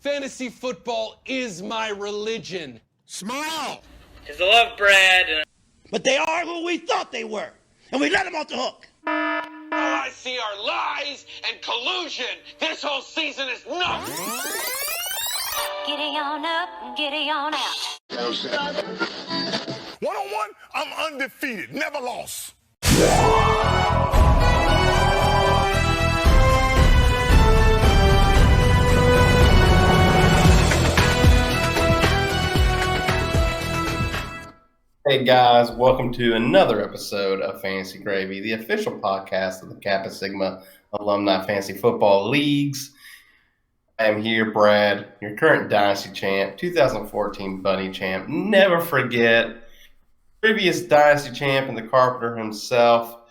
Fantasy football is my religion. Smile. It's a love, Brad. But they are who we thought they were, and we let them off the hook. All I see are lies and collusion. This whole season is nuts. Giddy on up and giddy on out. One-on-one, I'm undefeated, never lost. Hey guys, welcome to another episode of Fantasy Gravy, the official podcast of the Kappa Sigma Alumni Fantasy Football Leagues. I am here, Brad, your current Dynasty champ, 2014 Bunny champ. Never forget, previous Dynasty champ and the Carpenter himself.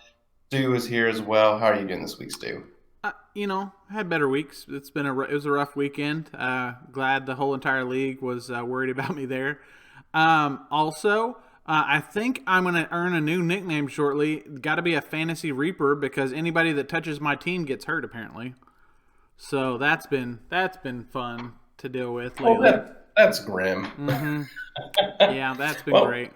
Stu is here as well. How are you doing this week, Stu? I had better weeks. It was a rough weekend. Glad the whole entire league was worried about me there. I think I'm going to earn a new nickname shortly. Got to be a Fantasy Reaper because anybody that touches my team gets hurt apparently. So that's been fun to deal with lately. Oh, that's grim. Mm-hmm. Yeah, that's been great.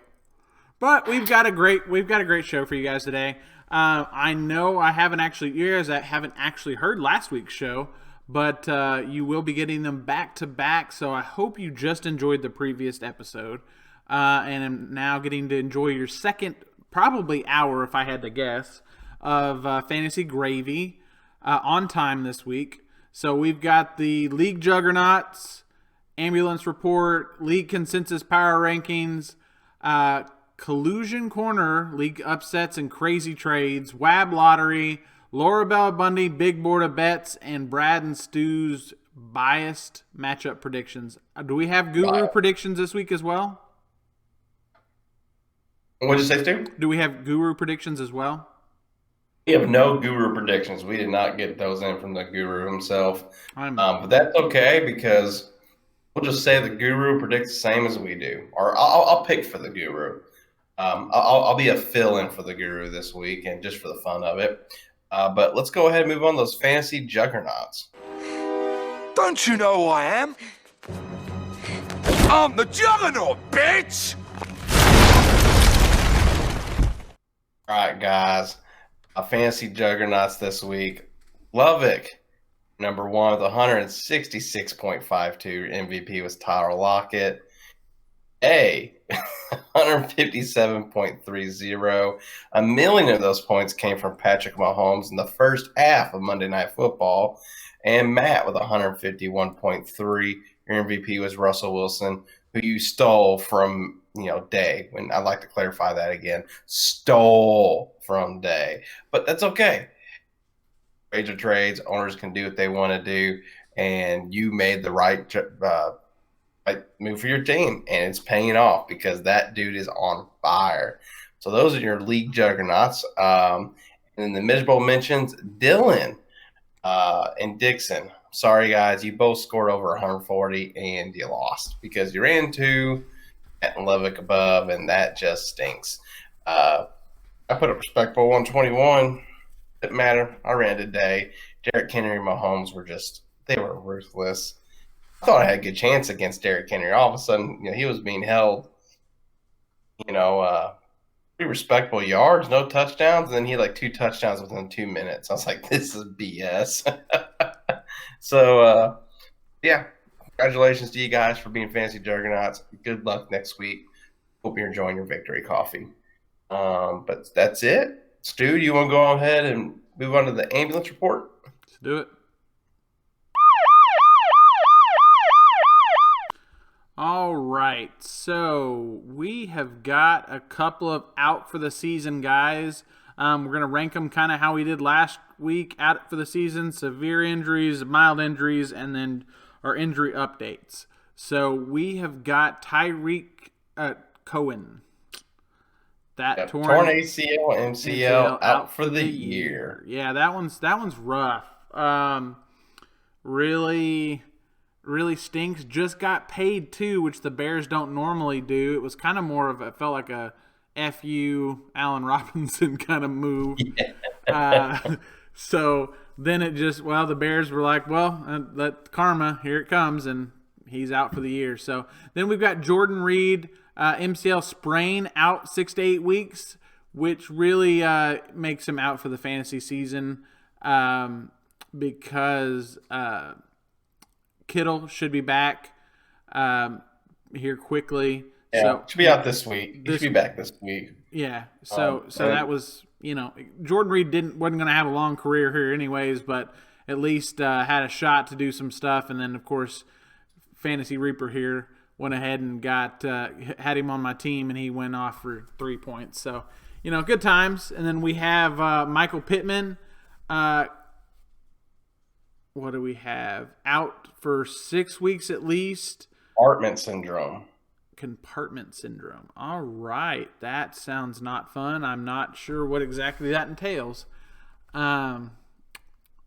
But we've got a great show for you guys today. I know you guys haven't actually heard last week's show, but you will be getting them back to back. So I hope you just enjoyed the previous episode. And I'm now getting to enjoy your second, probably hour, if I had to guess, of Fantasy Gravy on time this week. So we've got the League Juggernauts, Ambulance Report, League Consensus Power Rankings, Collusion Corner, League Upsets and Crazy Trades, WAB Lottery, Laura Bell Bundy, Big Board of Bets, and Brad and Stu's biased matchup predictions. Do we have Guru predictions this week as well? What did you say, Stu? Do we have Guru predictions as well? We have no Guru predictions. We did not get those in from the Guru himself. But that's okay because we'll just say the Guru predicts the same as we do. Or I'll pick for the Guru. I'll be a fill-in for the Guru this week and just for the fun of it. But let's go ahead and move on to those fantasy juggernauts. Don't you know who I am? I'm the Juggernaut, bitch! All right, guys. Fantasy juggernauts this week. Lovick, number one with 166.52 MVP was Tyler Lockett. 157.30. A million of those points came from Patrick Mahomes in the first half of Monday Night Football. And Matt with 151.3. Your MVP was Russell Wilson, who you stole from Day. When I'd like to clarify that again, stole from Day, but that's okay. Trades are trades. Owners can do what they want to do, and you made the right move for your team, and it's paying off because that dude is on fire. So those are your league juggernauts. And in the miserable mentions, Dylan and Dixon. Sorry guys, you both scored over 140 and you lost because you ran two and Lovick above, and that just stinks. I put a respectable 121. Didn't matter. I ran today. Derrick Henry and Mahomes they were ruthless. I thought I had a good chance against Derrick Henry. All of a sudden, he was being held, pretty respectable yards, no touchdowns, and then he had like 2 touchdowns within 2 minutes. I was like, this is BS. So, yeah. Congratulations to you guys for being fantasy juggernauts. Good luck next week. Hope you're enjoying your victory coffee. But that's it. Stu, do you want to go ahead and move on to the ambulance report? Let's do it. All right. So we have got a couple of out for the season guys. We're going to rank them kind of how we did last week, out for the season, severe injuries, mild injuries, and then our injury updates. So we have got Tyreek Cohen. Torn ACL, MCL out for the year. Yeah, that one's rough. Really stinks. Just got paid too, which the Bears don't normally do. It was kind of more of it felt like a FU Allen Robinson kind of move. Yeah. So then it just, the Bears were like, let karma, here it comes, and he's out for the year. So then we've got Jordan Reed, MCL sprain, out 6 to 8 weeks, which really makes him out for the fantasy season because Kittle should be back here quickly. Yeah, so should be out this week. He should be back this week. Yeah, so that was, Jordan Reed wasn't going to have a long career here anyways, but at least had a shot to do some stuff. And then, of course, Fantasy Reaper here went ahead and had him on my team, and he went off for 3 points. So, good times. And then we have Michael Pittman. What do we have? Out for 6 weeks at least. Compartment syndrome. All right. That sounds not fun. I'm not sure what exactly that entails.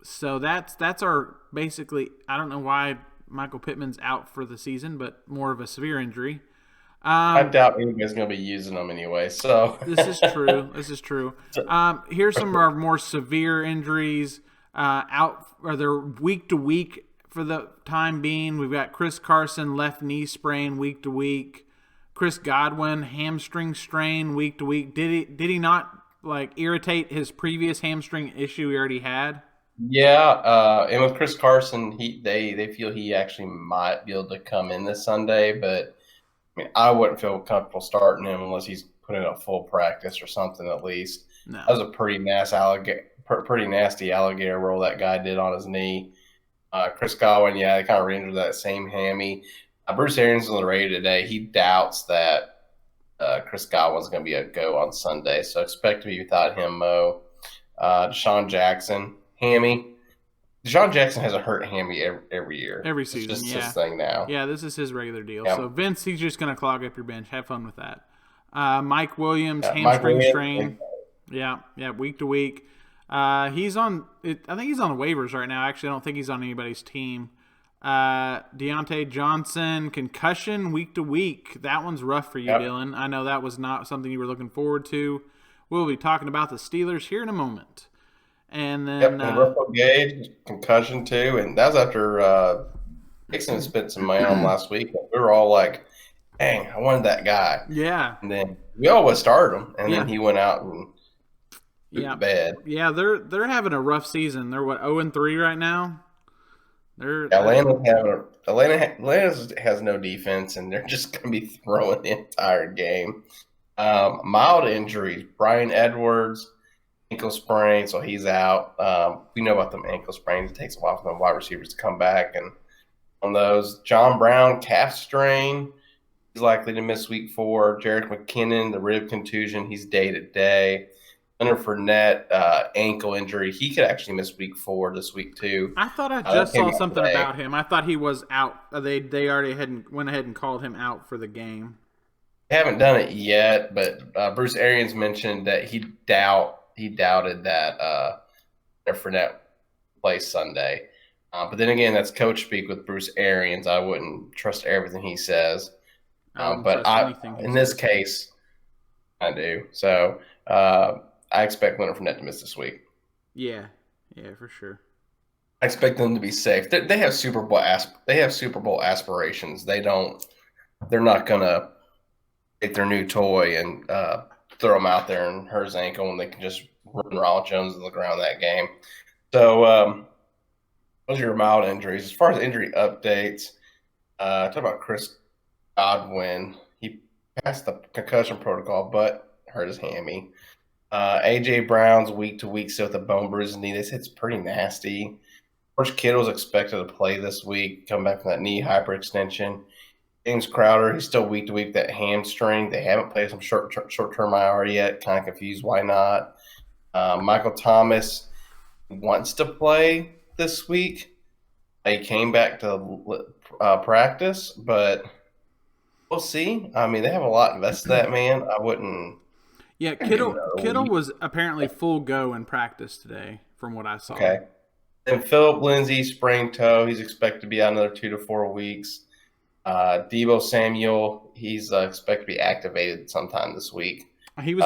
So that's our basically, I don't know why Michael Pittman's out for the season, but more of a severe injury. I doubt anybody's going to be using them anyway. So This is true. Here's some of our more severe injuries out, or they're week to week for the time being. We've got Chris Carson, left knee sprain, week to week. Chris Godwin, hamstring strain, week to week. Did he not irritate his previous hamstring issue he already had? Yeah, and with Chris Carson, they feel he actually might be able to come in this Sunday, but I wouldn't feel comfortable starting him unless he's put in a full practice or something at least. No. That was a pretty nasty alligator roll that guy did on his knee. Chris Godwin, they kind of re-injured that same hammy. Bruce Arians on the radio today. He doubts that Chris Godwin's going to be a go on Sunday, so expect to be without him, Mo. Deshaun Jackson, hammy. Deshaun Jackson has a hurt hammy every year. Every season, it's just his thing now. Yeah, this is his regular deal. Yeah. So Vince, he's just going to clog up your bench. Have fun with that. Mike Williams, hamstring strain. Yeah, week to week. He's on. I think he's on the waivers right now. Actually, I don't think he's on anybody's team. Deontay Johnson, concussion, week to week. That one's rough for you, Dylan. I know that was not something you were looking forward to. We'll be talking about the Steelers here in a moment. And then and Russell Gage, concussion too, and that was after Dixon spent some money on him last week. We were all like, "Dang, I wanted that guy." Yeah. And then we always started him, and then he went out and pooped the bed. Yeah, they're having a rough season. They're 0-3 right now. Atlanta has no defense, and they're just going to be throwing the entire game. Mild injuries: Brian Edwards, ankle sprain, so he's out. We know about them ankle sprains. It takes a while for them wide receivers to come back. And on those, John Brown, calf strain, he's likely to miss week 4. Jerick McKinnon, the rib contusion, he's day-to-day. Leonard Fournette, ankle injury. He could actually miss week 4 this week too. I thought I just saw something about him. I thought he was out. They already went ahead and called him out for the game. They haven't done it yet, but Bruce Arians mentioned that he doubted that Fournette plays Sunday. But then again, that's coach speak with Bruce Arians. I wouldn't trust everything he says. But in this case, I do. So I expect Leonard Fournette to miss this week. Yeah, for sure. I expect them to be safe. They have Super Bowl aspirations. They're not gonna take their new toy and throw him out there and hurt his ankle when they can just run Ronald Jones in the ground that game. So those are your mild injuries. As far as injury updates, talk about Chris Godwin. He passed the concussion protocol, but hurt his hammy. A.J. Brown's week to week still with a bone bruise knee. They said it's pretty nasty. George Kittle's expected to play this week, come back from that knee hyperextension. James Crowder, he's still week to week, that hamstring. They haven't played some short-term IR yet. Kind of confused why not. Michael Thomas wants to play this week. He came back to practice, but we'll see. I mean, they have a lot invested in that man. I wouldn't. Yeah, Kittle was apparently full go in practice today, from what I saw. Okay. And Philip Lindsay, sprained toe. He's expected to be out another 2 to 4 weeks. Deebo Samuel, he's expected to be activated sometime this week. He was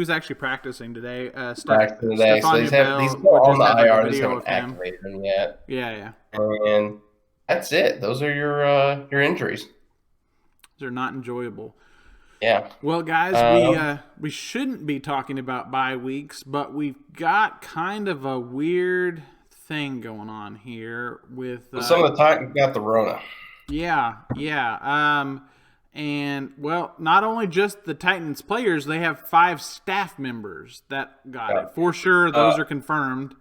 actually practicing today. Practicing today, so he's on the IR. They haven't activated him yet. Yeah. And that's it. Those are your injuries. They're not enjoyable. Yeah. Well, guys, we shouldn't be talking about bye weeks, but we've got kind of a weird thing going on here with some of the Titans got the Rona. Yeah. And well, not only just the Titans players, they have 5 staff members that got it for sure. Those are confirmed.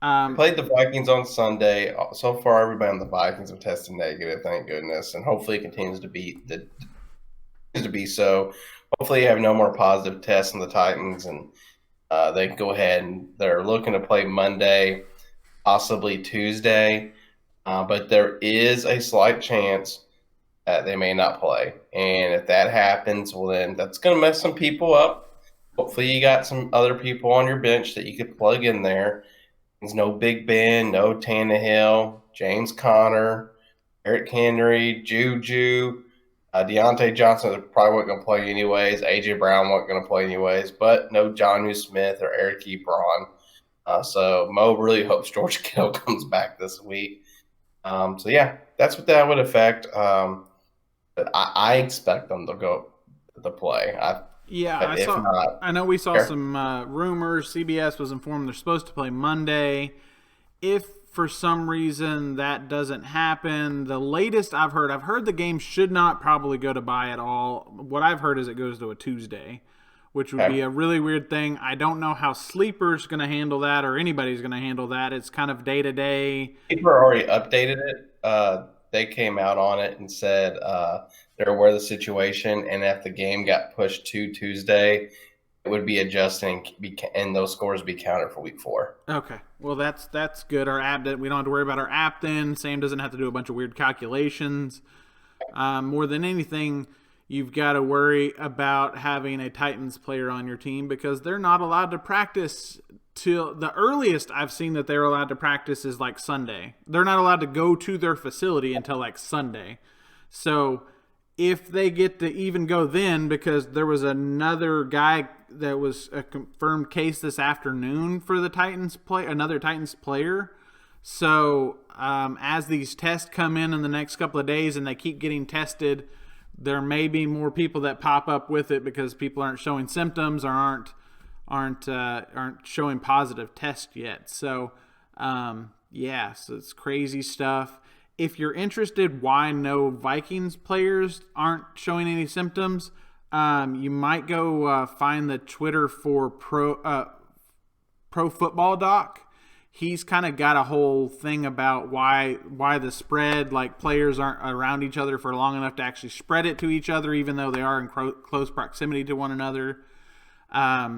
Played the Vikings on Sunday. So far, everybody on the Vikings have tested negative. Thank goodness, and hopefully it continues to be so. Hopefully, you have no more positive tests on the Titans, and they can go ahead and they're looking to play Monday, possibly Tuesday, but there is a slight chance that they may not play. And if that happens, well, then that's going to mess some people up. Hopefully, you got some other people on your bench that you could plug in there. There's no Big Ben, no Tannehill, James Conner, Eric Henry, Juju. Deontay Johnson probably wasn't going to play anyways. A.J. Brown wasn't going to play anyways. But no Jonnu Smith or Eric Ebron. So Mo really hopes George Kittle comes back this week. So, yeah, that's what that would affect. But I expect them to go to play. I know we saw some rumors. CBS was informed they're supposed to play Monday. If for some reason that doesn't happen, the latest I've heard the game should not probably go to bye at all. What I've heard is it goes to a Tuesday, which would be a really weird thing. I don't know how Sleeper's going to handle that or anybody's going to handle that. It's kind of day to day. Sleeper already updated it. They came out on it and said they're aware of the situation, and if the game got pushed to Tuesday, it would be adjusting, and those scores would be counted for week 4. Okay, well that's good. Our app, we don't have to worry about our app then. Sam doesn't have to do a bunch of weird calculations. More than anything, you've got to worry about having a Titans player on your team because they're not allowed to practice till the earliest I've seen that they're allowed to practice is like Sunday. They're not allowed to go to their facility until like Sunday. So if they get to even go then, because there was another guy that was a confirmed case this afternoon for the Titans another Titans player. So as these tests come in the next couple of days and they keep getting tested, there may be more people that pop up with it because people aren't showing symptoms or aren't showing positive tests yet. So so it's crazy stuff. If you're interested why no Vikings players aren't showing any symptoms, you might go find the Twitter for Pro Football Doc. He's kind of got a whole thing about why the spread, like players aren't around each other for long enough to actually spread it to each other, even though they are in close proximity to one another.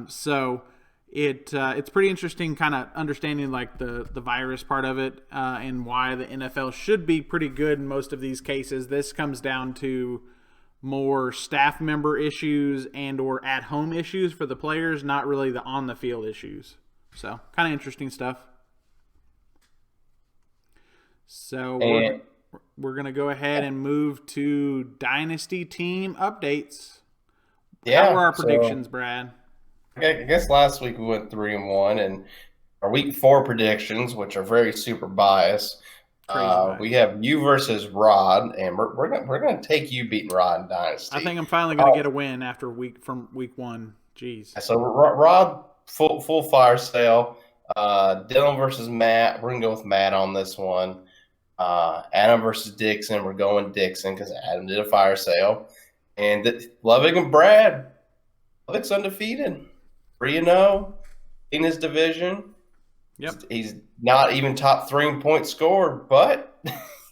So it's pretty interesting kind of understanding like the virus part of it and why the NFL should be pretty good in most of these cases. This comes down to more staff member issues and or at home issues for the players, not really the on the field issues. So kind of interesting stuff. So we're going to go ahead and move to Dynasty team updates. How were our predictions, Brad? I guess last week we went 3-1, and our week 4 predictions, which are very super biased. We have you versus Rod, and we're gonna take you beating Rod in Dynasty. I think I'm finally gonna get a win after week 1. Jeez. So Rod full fire sale. Dylan versus Matt. We're gonna go with Matt on this one. Adam versus Dixon. We're going Dixon because Adam did a fire sale. And Lovick and Brad. Lovick's undefeated. 3-0 in his division. Yep. He's not even top 3 in points scored, but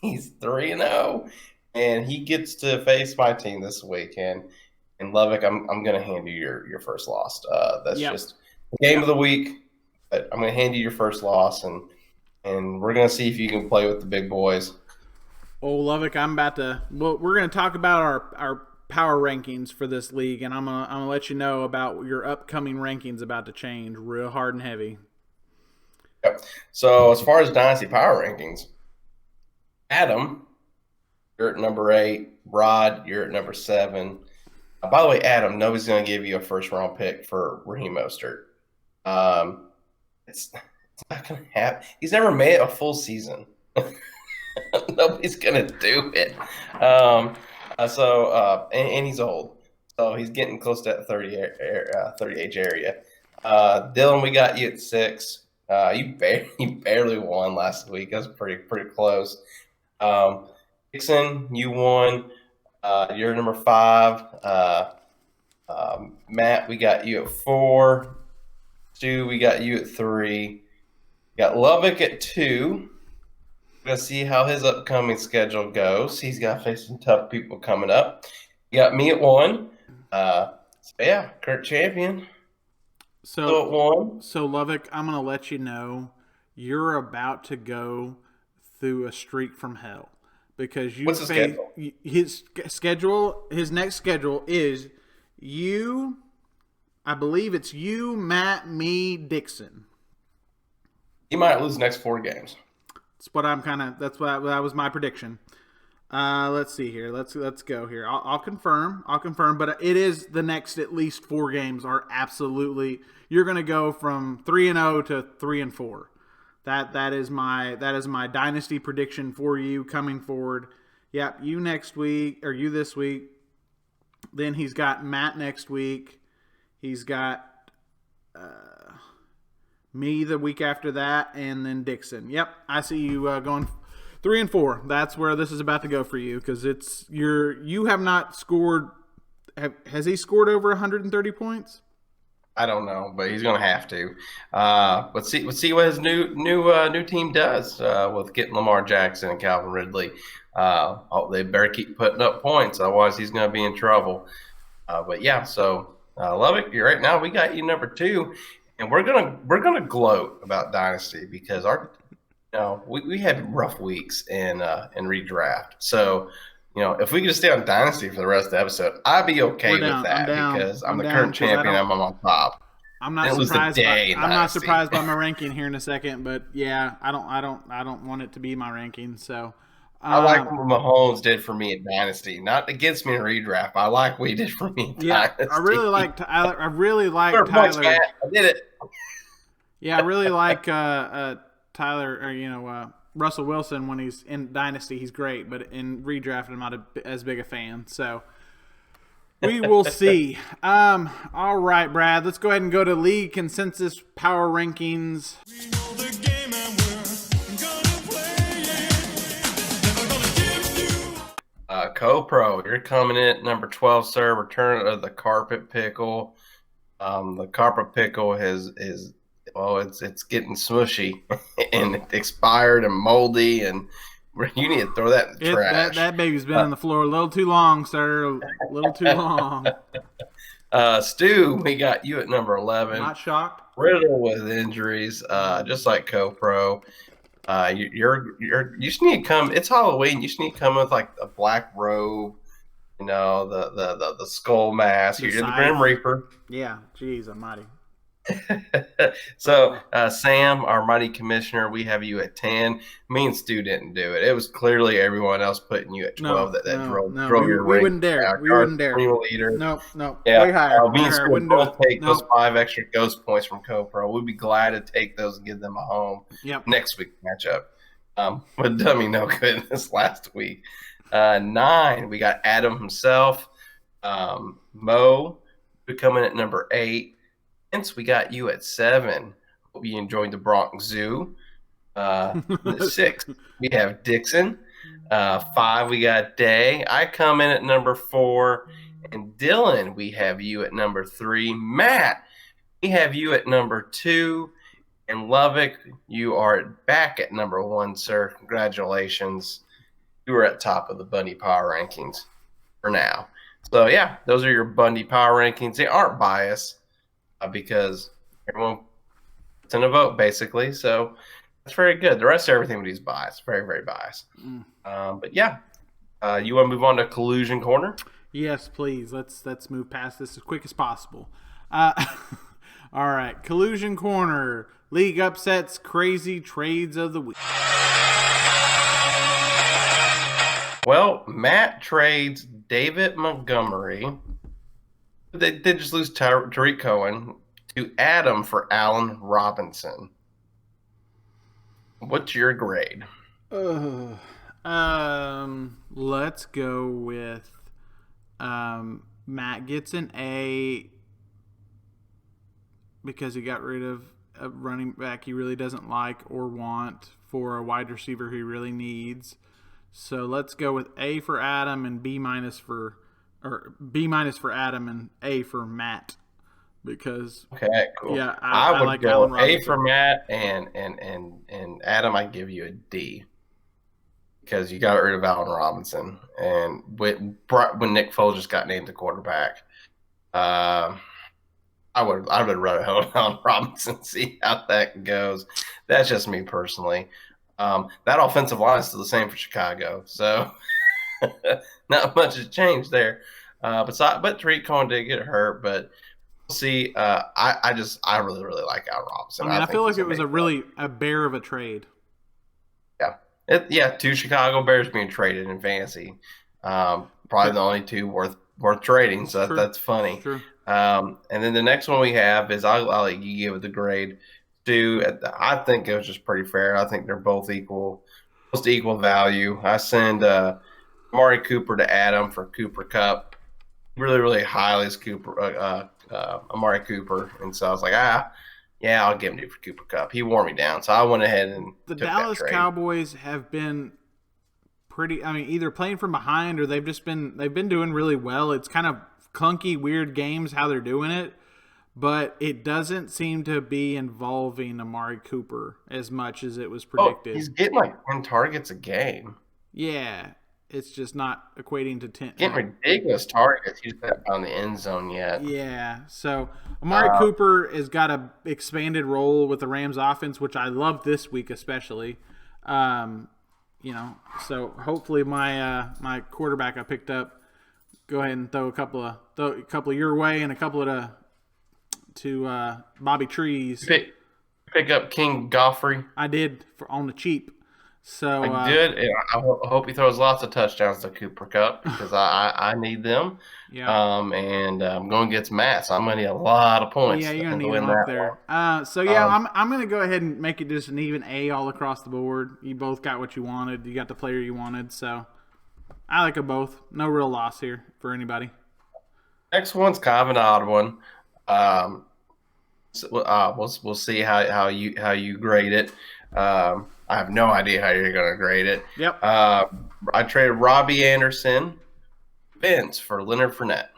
he's 3-0. And he gets to face my team this weekend. And Lovick, I'm going to hand you your first loss. That's just the game of the week. But I'm going to hand you your first loss, and we're going to see if you can play with the big boys. Oh, Lovick, we're going to talk about our power rankings for this league, and I'm gonna let you know about your upcoming rankings about to change real hard and heavy. Yep. So as far as Dynasty power rankings, Adam, you're at number 8. Rod, you're at number 7. By the way, Adam, nobody's going to give you a first-round pick for Raheem Mostert. It's not going to happen. He's never made a full season. Nobody's going to do it. And he's old. So he's getting close to that 30 age area. Dylan, we got you at 6. You barely won last week. That was pretty close. Dixon, you won. You're number 5. Matt, we got you at 4. Stu, we got you at 3. We got Lubbock at 2. We're gonna see how his upcoming schedule goes. He's got to face some tough people coming up. You got me at 1. Yeah, Kurt champion. So at 1. So Lubbock, I'm gonna let you know you're about to go through a streak from hell because What's his schedule? His next schedule is you. I believe it's you, Matt, me, Dixon. He might lose the next 4 games. That was my prediction. Let's see here. Let's go here. I'll confirm. But it is the next at least 4 games are absolutely. You're going to go from 3-0 to 3-4. That is my dynasty prediction for you coming forward. Yep, you next week or you this week. Then he's got Matt next week. He's got me the week after that, and then Dixon. Yep, I see you going 3-4. That's where this is about to go for you because you have not scored. Has he scored over 130 points? I don't know, but he's going to have to. Let's see what his new team does with getting Lamar Jackson and Calvin Ridley. They better keep putting up points, otherwise he's going to be in trouble. But yeah, so Lubbock, right now we got you number 2, and we're gonna gloat about Dynasty because we had rough weeks in redraft. So if we could just stay on Dynasty for the rest of the episode, I'd be okay with that because I'm the current champion. I'm on top. I'm not surprised by my ranking here in a second, but yeah, I don't want it to be my ranking. So I like what Mahomes did for me in Dynasty, not against me in redraft. I like what he did for me in Dynasty. I really like Tyler. I did it. Yeah, I really like Tyler or Russell Wilson when he's in Dynasty. He's great, but in redraft, I'm not as big a fan. So we will see. All right, Brad. Let's go ahead and go to league consensus power rankings. Co-Pro, you're coming in at number 12, sir. Return of the Carpet Pickle. The Carpet Pickle it's getting smushy and it expired and moldy, and you need to throw that in the trash. That baby's been on the floor a little too long, sir. A little too long. Stu, we got you at number 11. Not shocked. Riddle with injuries, just like Co-Pro. You just need to come. It's Halloween. You just need to come with like a black robe, the skull mask. You're the Grim Reaper. Yeah, geez, almighty. So, Sam, our mighty commissioner, we have you at 10. Me and Stu didn't do it. It was clearly everyone else putting you at 12 that drove your ring. We wouldn't dare. We wouldn't dare. Leader. No. Yeah, way higher. Me and Stu both take those 5 extra ghost points from Co-Pro. We'd be glad to take those and give them a home next week matchup. But dummy no good this last week. 9, we got Adam himself. Mo, coming at number 8. We got you at 7. Hope you enjoyed the Bronx Zoo. 6, we have Dixon. 5, we got Day. I come in at number 4. And Dylan, we have you at number 3. Matt, we have you at number 2. And Lubbock, you are back at number 1, sir. Congratulations. You were at top of the Bundy Power Rankings for now. So, yeah, those are your Bundy Power Rankings. They aren't biased. Because everyone puts in a vote, basically. So that's very good. The rest of everything with these biased. Very, very biased. But yeah, you want to move on to Collusion Corner? Yes, please. Let's move past this as quick as possible. All right, Collusion Corner. League upsets, crazy trades of the week. Well, Matt trades David Montgomery They did just lose Tariq Cohen to Adam for Allen Robinson. What's your grade? Let's go with Matt gets an A because he got rid of a running back he really doesn't like or want for a wide receiver he really needs. So let's go with A for Adam and B minus for Adam and A for Matt. Because okay, cool. Yeah, I would like go Allen A Robinson. for Matt and Adam. I give you a D because you got rid of Allen Robinson, and when Nick Foles just got named the quarterback, I would rather have Allen Robinson, see how that goes. That's just me personally. That offensive line is still the same for Chicago, so not much has changed there. But Tariq Cohen did get hurt, but we'll see. I really like Allen Robinson. I feel like it was a bear of a trade. Yeah. 2 Chicago Bears being traded in fantasy. Probably the only 2 worth trading, so that's funny. True. And then the next one we have is I'll let you give it the grade. I think it was just pretty fair. I think they're both equal, close to equal value. I send Amari Cooper to Adam for Cooper Kupp. Really highly is Amari Cooper, and so I was like, yeah, I'll give him to for Cooper Kupp. He wore me down, so I went ahead and the took Dallas that trade. Cowboys have been pretty. Either playing from behind or they've been doing really well. It's kind of clunky, weird games how they're doing it, but it doesn't seem to be involving Amari Cooper as much as it was predicted. He's getting like 10 targets a game. Yeah, it's just not equating to 10. Getting ridiculous targets. He's not on the end zone yet. Yeah, so Amari Cooper has got a expanded role with the Rams offense, which I love this week especially. So hopefully my quarterback I picked up, go ahead and throw a couple of your way and a couple to Bobby Trees. Pick up King Godfrey. I did on the cheap. So I did. And I hope he throws lots of touchdowns to Cooper Kupp because I need them. Yeah. And I'm going against Matt, so I'm going to need a lot of points. Yeah, you're going to to need win them up that there. one. I'm going to go ahead and make it just an even A all across the board. You both got what you wanted. You got the player you wanted. So I like them both. No real loss here for anybody. Next one's kind of an odd one. We'll see how you grade it. I have no idea how you're going to grade it. Yep. I traded Robbie Anderson, Vince for Leonard Fournette.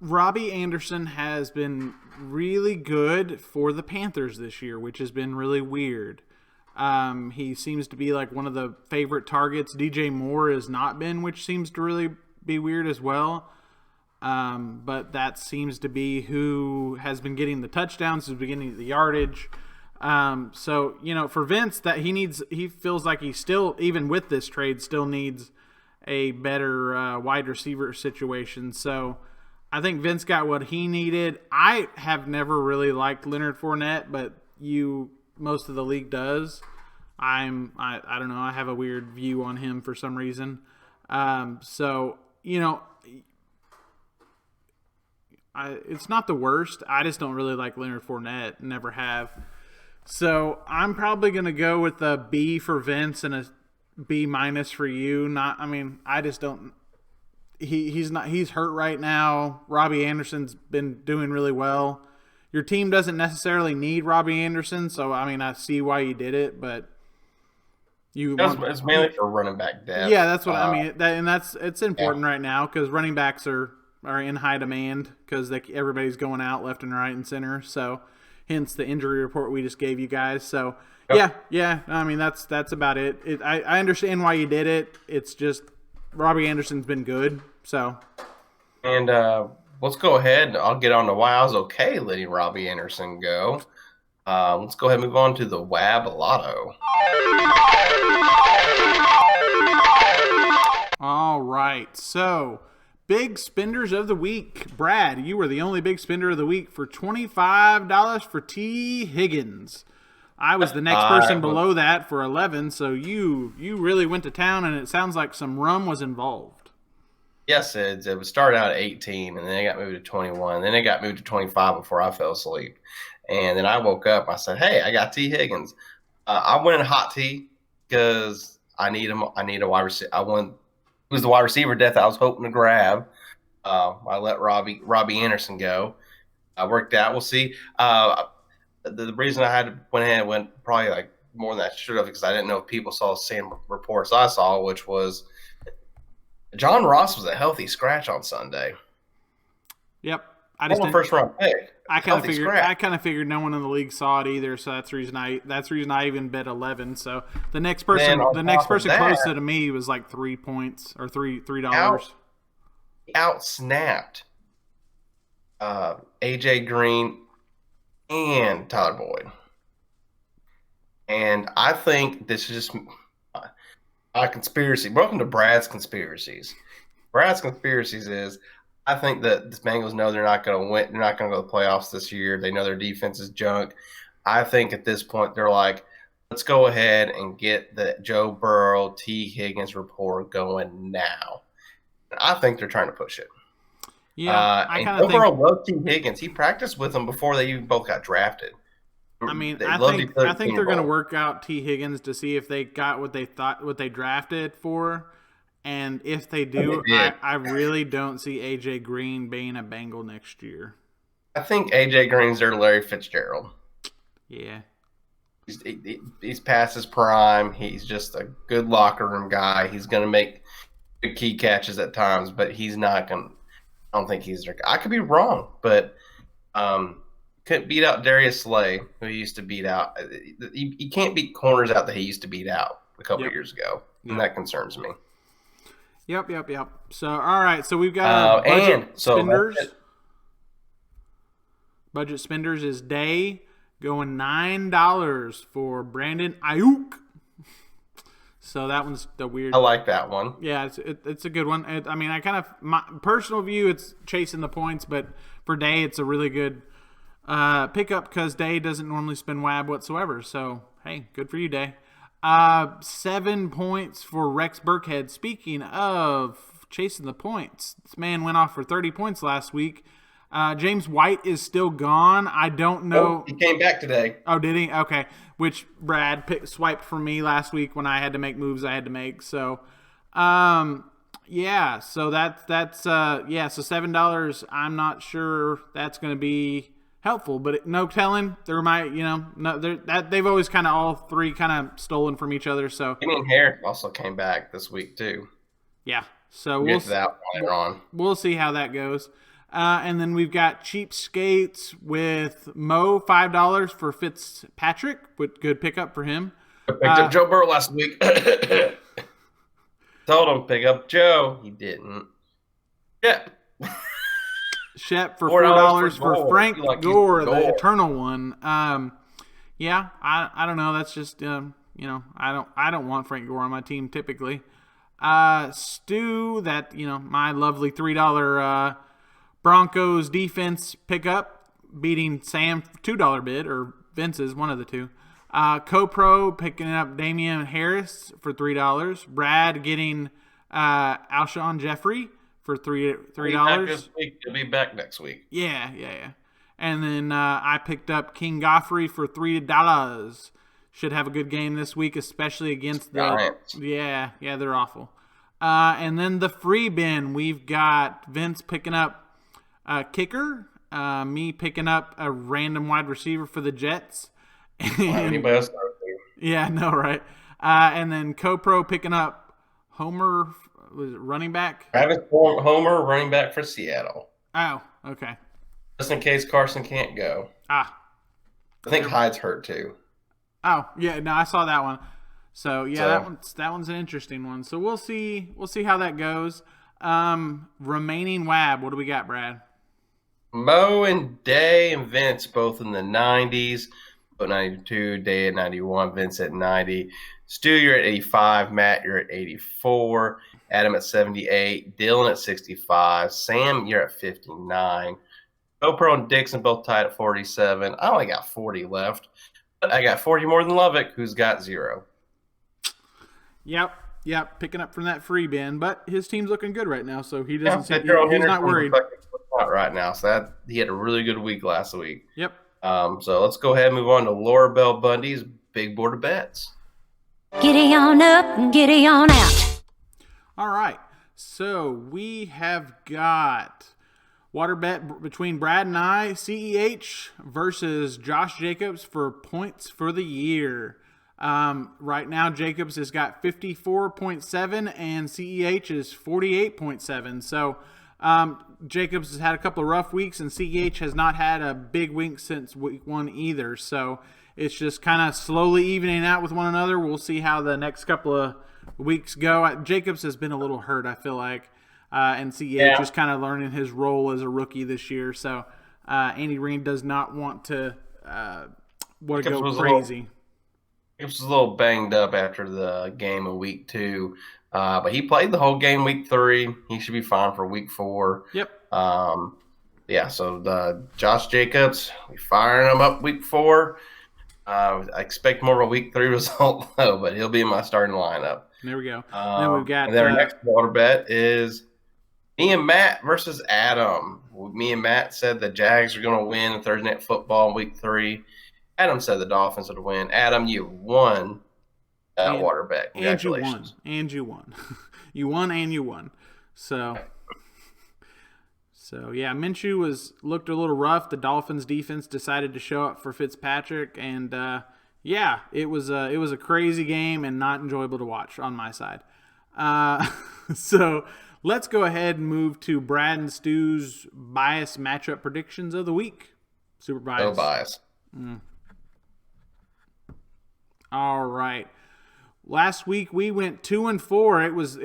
Robbie Anderson has been really good for the Panthers this year, which has been really weird. He seems to be like one of the favorite targets. DJ Moore has not been, which seems to really be weird as well. But that seems to be who has been getting the touchdowns, who's been getting the yardage. So, for Vince, that he feels like he still, even with this trade, still needs a better wide receiver situation. So I think Vince got what he needed. I have never really liked Leonard Fournette, but most of the league does. I don't know. I have a weird view on him for some reason. It's not the worst. I just don't really like Leonard Fournette. Never have. So I'm probably going to go with a B for Vince and a B minus for you. I just don't. He's hurt right now. Robbie Anderson's been doing really well. Your team doesn't necessarily need Robbie Anderson, so I see why you did it, but It's mainly for running back depth. Yeah, that's what I mean. It's important right now because running backs are in high demand because everybody's going out left and right and center. So, hence the injury report we just gave you guys. So, yeah. That's about it. I understand why you did it. It's just Robbie Anderson's been good. So, and let's go ahead. I'll get on to why I was okay letting Robbie Anderson go. Let's go ahead and move on to the WAB Lotto. All right. So, big spenders of the week. Brad, you were the only big spender of the week for $25 for T. Higgins. I was the next person below that for 11, so you really went to town, and it sounds like some rum was involved. Yes, it would start out at 18, and then it got moved to 21. Then it got moved to 25 before I fell asleep. And then I woke up. I said, "Hey, I got T. Higgins." I went in hot T because I need him. I need a wide receiver. He was the wide receiver depth I was hoping to grab. I let Robbie Anderson go. Worked out. We'll see. The reason I had to went probably like more than I should have because I didn't know if people saw the same reports I saw, which was John Ross was a healthy scratch on Sunday. Yep. I just first round pick. I kind of figured no one in the league saw it either, so that's the reason I even bet 11. So the next person closer to me was like 3 points or $3. Out snapped AJ Green and Tyler Boyd. And I think this is just a conspiracy. Welcome to Brad's Conspiracies. Brad's Conspiracies is I think that the Bengals know they're not going to win. They're not going to go to the playoffs this year. They know their defense is junk. I think at this point they're like, let's go ahead and get the Joe Burrow, T. Higgins report going now. I think they're trying to push it. Yeah, Joe Burrow loves T. Higgins. He practiced with them before they even both got drafted. I mean, I think they're going to work out T. Higgins to see if they got what they drafted for. And if they do, I really don't see A.J. Green being a Bengal next year. I think A.J. Green's their Larry Fitzgerald. Yeah. He's past his prime. He's just a good locker room guy. He's going to make good key catches at times, but he's not going to – I don't think he's their guy. I could be wrong, but couldn't beat out Darius Slay, who he used to beat out. He can't beat corners out that he used to beat out a couple years ago, and that concerns me. Yep. So, all right. So, we've got budget spenders. Budget spenders is Day going $9 for Brandon Ayuk. So, that one's the weird. I like that one. Yeah, it's a good one. My personal view, it's chasing the points, but for Day, it's a really good pickup because Day doesn't normally spend WAB whatsoever. So, hey, good for you, Day. 7 points for Rex Burkhead. Speaking of chasing the points, this man went off for 30 points last week. James White is still gone. I don't know. He came back today. Oh, did he? Okay. Which Brad swiped for me last week when I had to make moves I had to make. So, yeah. So that's So $7. I'm not sure that's going to be helpful, but no telling. There might, they've always kind of all three kind of stolen from each other. So Damian Harris also came back this week too. Yeah, so we'll see how that goes. And then we've got Cheapskates with Mo, $5 for Fitzpatrick, but good pickup for him. I picked up Joe Burrow last week. Told him pick up Joe. He didn't. Yeah. Shep for $4 for Frank Gore, the eternal one. Yeah, I don't know. That's just I don't want Frank Gore on my team typically. Stu, that my lovely $3 Broncos defense pickup, beating Sam $2 bid or Vince's, one of the two. CoPro picking up Damian Harris for $3. Brad getting Alshon Jeffrey for $3. He'll be back next week. Yeah. And then I picked up King Goffrey for $3. Should have a good game this week, especially against the Giants. Yeah, they're awful. And then the free bin, we've got Vince picking up a kicker, me picking up a random wide receiver for the Jets. Anybody else? Yeah, no, right. And then CoPro picking up Homer. Was it running back? Travis Homer, running back for Seattle. Oh, okay. Just in case Carson can't go. I think Hyde's hurt too. Oh, yeah, no, I saw that one. So yeah, that one's an interesting one. So we'll see how that goes. Remaining WAB, what do we got, Brad? Mo and Day and Vince both in the 90s. But 92, Day at 91, Vince at 90. Stu, you're at 85. Matt, you're at 84. Adam at 78. Dylan at 65. Sam, you're at 59. GoPro and Dixon both tied at 47. I only got 40 left. But I got 40 more than Lovick, who's got 0. Yep. Yeah, picking up from that free bin, but his team's looking good right now, so he doesn't seem, Gerald he's not Henderson worried. looks like he's hot right now, so he had a really good week last week. Yep. So let's go ahead and move on to Laura Bell Bundy's Big Board of Bets. Giddy on up and giddy on out. All right, so we have got water bet between Brad and I, CEH versus Josh Jacobs for points for the year. Right now, Jacobs has got 54.7 and CEH is 48.7. So Jacobs has had a couple of rough weeks and CEH has not had a big week since week 1 either. So it's just kind of slowly evening out with one another. We'll see how the next couple of weeks go. Jacobs has been a little hurt, I feel like. And CEH is kind of learning his role as a rookie this year. So Andy Reid does not want to go crazy. He was a little banged up after the game of week 2, but he played the whole game week 3. He should be fine for week 4. Yep. So Josh Jacobs, we firing him up week 4. I expect more of a week 3 result though, but he'll be in my starting lineup. There we go. Then we've got. And then our next water bet is me and Matt versus Adam. Me and Matt said the Jags are going to win Thursday Night Football in week 3. Adam said the Dolphins would win. Adam, you won that water bet. Congratulations. And you won. You won and you won. So yeah, Minshew looked a little rough. The Dolphins defense decided to show up for Fitzpatrick, and it was a crazy game and not enjoyable to watch on my side. So let's go ahead and move to Brad and Stu's bias matchup predictions of the week. Super bias. No bias. All right. Last week we went 2-4. It was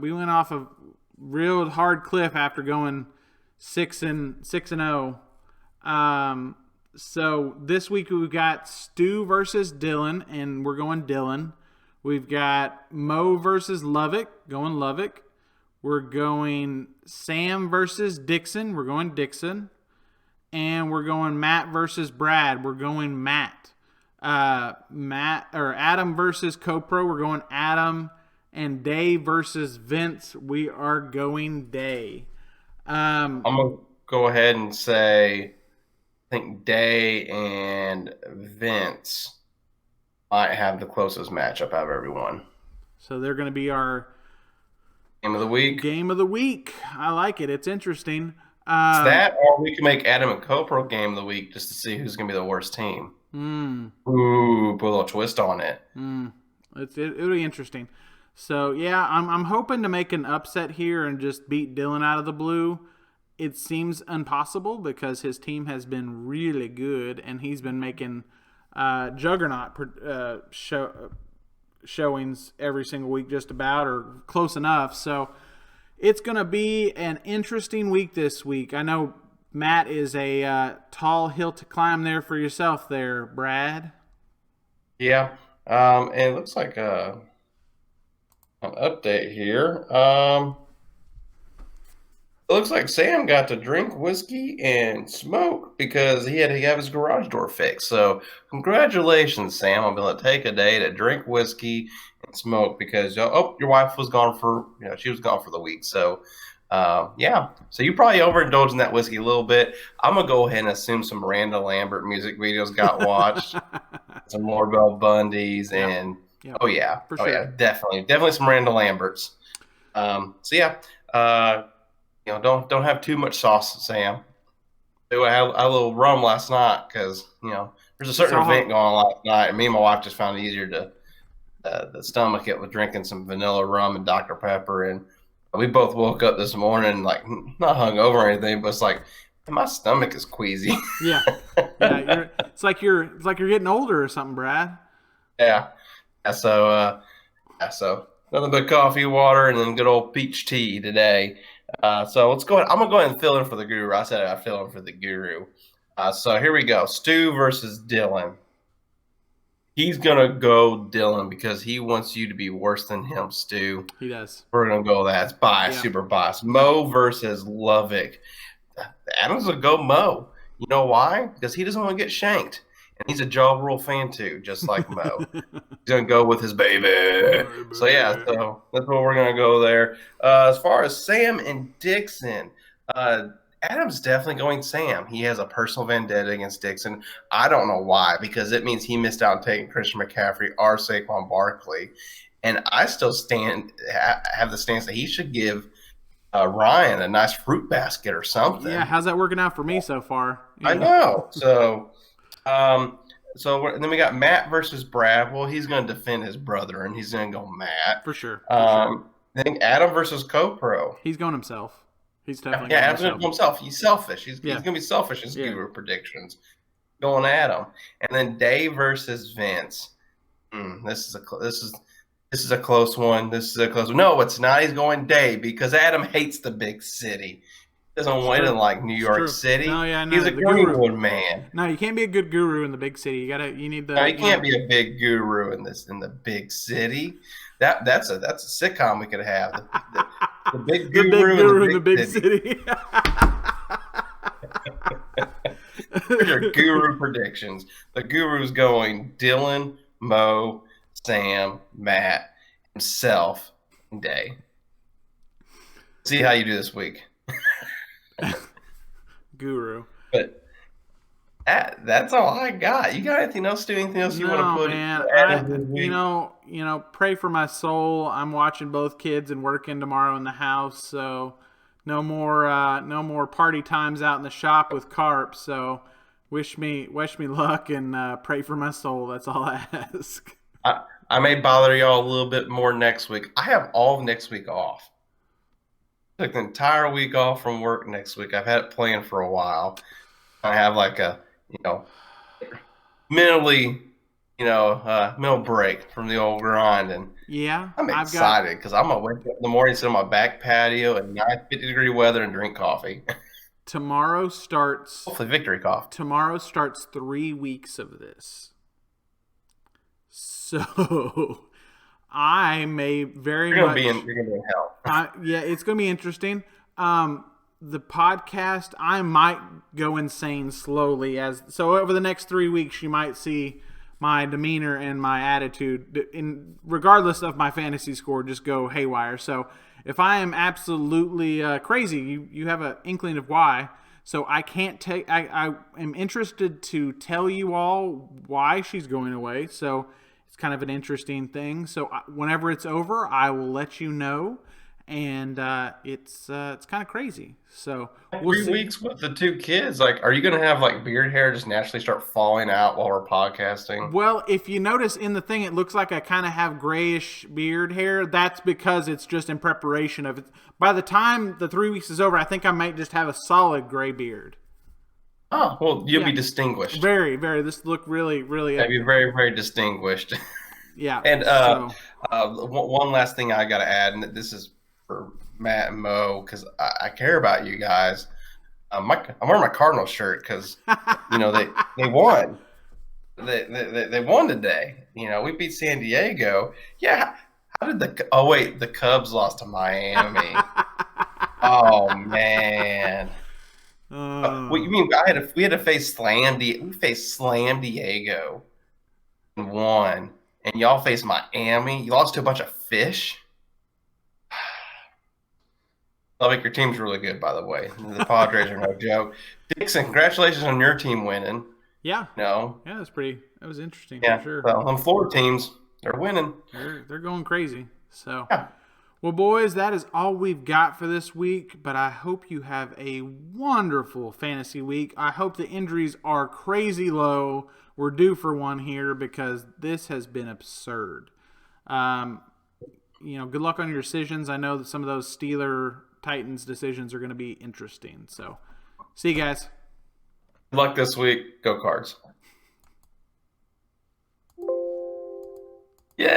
we went off a real hard cliff after going 6-0. So this week we've got Stu versus Dylan, and we're going Dylan. We've got Mo versus Lovick, going Lovick. We're going Sam versus Dixon, we're going Dixon. And we're going Matt versus Brad, we're going Matt. Adam versus Copro, we're going Adam. And Day versus Vince, we are going Day. I'm going to go ahead and say I think Day and Vince might have the closest matchup out of everyone. So they're going to be our game of the week. Game of the week. I like it. It's interesting. It's that, or we can make Adam and Copro game of the week just to see who's going to be the worst team. Ooh, put a little twist on it. It'll be interesting. So yeah, I'm hoping to make an upset here and just beat Dylan out of the blue. It seems impossible because his team has been really good and he's been making juggernaut showings every single week just about, or close enough. So it's going to be an interesting week this week. I know Matt is a tall hill to climb there for yourself there, Brad. Yeah, and it looks like an update here. It looks like Sam got to drink whiskey and smoke because he had to have his garage door fixed. So congratulations, Sam. I'm going to take a day to drink whiskey and smoke because, your wife was gone she was gone for the week. So, so you probably overindulged in that whiskey a little bit. I'm going to go ahead and assume some Miranda Lambert music videos got watched, some Laura Bell Bundys, and for sure. Definitely some Miranda Lamberts. Don't have too much sauce, Sam. I had a little rum last night because, there's a certain event going on last night, and me and my wife just found it easier to the stomach it with drinking some vanilla rum and Dr. Pepper, and we both woke up this morning like not hungover or anything, but it's like my stomach is queasy. It's like you're getting older or something, Brad. So nothing but coffee, water, and then good old peach tea today. So let's go ahead. I'm going to go ahead and fill in for the guru. I said I'd fill in for the guru. So here we go. Stu versus Dylan. He's going to go Dylan because he wants you to be worse than him, Stu. He does. We're going to go that. It's bias, super bias. Mo versus Lovick. Adam's going to go Mo. You know why? Because he doesn't want to get shanked. And he's a Jaw Rule fan too, just like Mo. He's gonna go with his baby. So yeah, so that's what we're gonna go there. As far as Sam and Dixon, Adam's definitely going Sam. He has a personal vendetta against Dixon. I don't know why, because it means he missed out on taking Christian McCaffrey or Saquon Barkley. And I still have the stance that he should give Ryan a nice fruit basket or something. Yeah, how's that working out for me so far? I know. So, then we got Matt versus Brad. Well, he's going to defend his brother, and he's going to go Matt. For sure. Then Adam versus CoPro. He's going himself. He's definitely Yeah, going Adam's going to go himself. He's selfish. He's going to be selfish in his guru predictions. Going Adam. And then Dave versus Vince. This is a close one. No, it's not. He's going Dave because Adam hates the big city. He doesn't want to like New York City. No, yeah, no, he's a Greenwood man. No, you can't be a good guru in the big city. You need the. No, you can't be a big guru in the big city. That's a sitcom we could have. The big guru in the big city. Here's your guru predictions. The guru's going Dylan, Mo, Sam, Matt, himself, and Day. See how you do this week. Guru. But that's all I got. You got anything else? Anything else you want to put? Man, pray for my soul. I'm watching both kids and working tomorrow in the house, so no more party times out in the shop with Carp. So wish me luck and pray for my soul. That's all I ask. I may bother y'all a little bit more next week. I have all of next week off. Took the entire week off from work next week. I've had it planned for a while. I have like a, mentally, mental break from the old grind. And yeah, I'm excited because I'm going to wake up in the morning, sit on my back patio in 50-degree weather and drink coffee. Tomorrow starts. Hopefully victory coffee. Tomorrow starts 3 weeks of this. So I may very you're much. You're going to be in hell. Yeah, it's going to be interesting. The podcast, I might go insane slowly. So over the next 3 weeks, you might see my demeanor and my attitude, regardless of my fantasy score, just go haywire. So if I am absolutely crazy, you have an inkling of why. So I can't take. I am interested to tell you all why she's going away. So it's kind of an interesting thing. So whenever it's over, I will let you know. And it's kind of crazy. So we'll 3 weeks with the two kids. Like, are you going to have like beard hair just naturally start falling out while we're podcasting? Well, if you notice in the thing, it looks like I kind of have grayish beard hair. That's because it's just in preparation of it. By the time the 3 weeks is over, I think I might just have a solid gray beard. Oh, well, you'll be distinguished. Very, very. This look really, really. You'll be very, very distinguished. Yeah. And one last thing I got to add, and this is for Matt and Mo, because I care about you guys. I'm wearing my Cardinal shirt because they won. They won today. We beat San Diego. Yeah. How did the Cubs lost to Miami? Oh man. What you mean? We had to face we faced Slam Diego and won, and y'all faced Miami. You lost to a bunch of fish. Lubbock, your team's really good, by the way. The Padres are no joke. Dixon, congratulations on your team winning. Yeah. No. Yeah, that was interesting. Yeah. For sure. Well, on Florida teams, they're winning. They're going crazy. So, yeah. Well, boys, that is all we've got for this week. But I hope you have a wonderful fantasy week. I hope the injuries are crazy low. We're due for one here because this has been absurd. Good luck on your decisions. I know that some of those Titans decisions are going to be interesting. So, see you guys. Good luck this week. Go Cards. Yeah.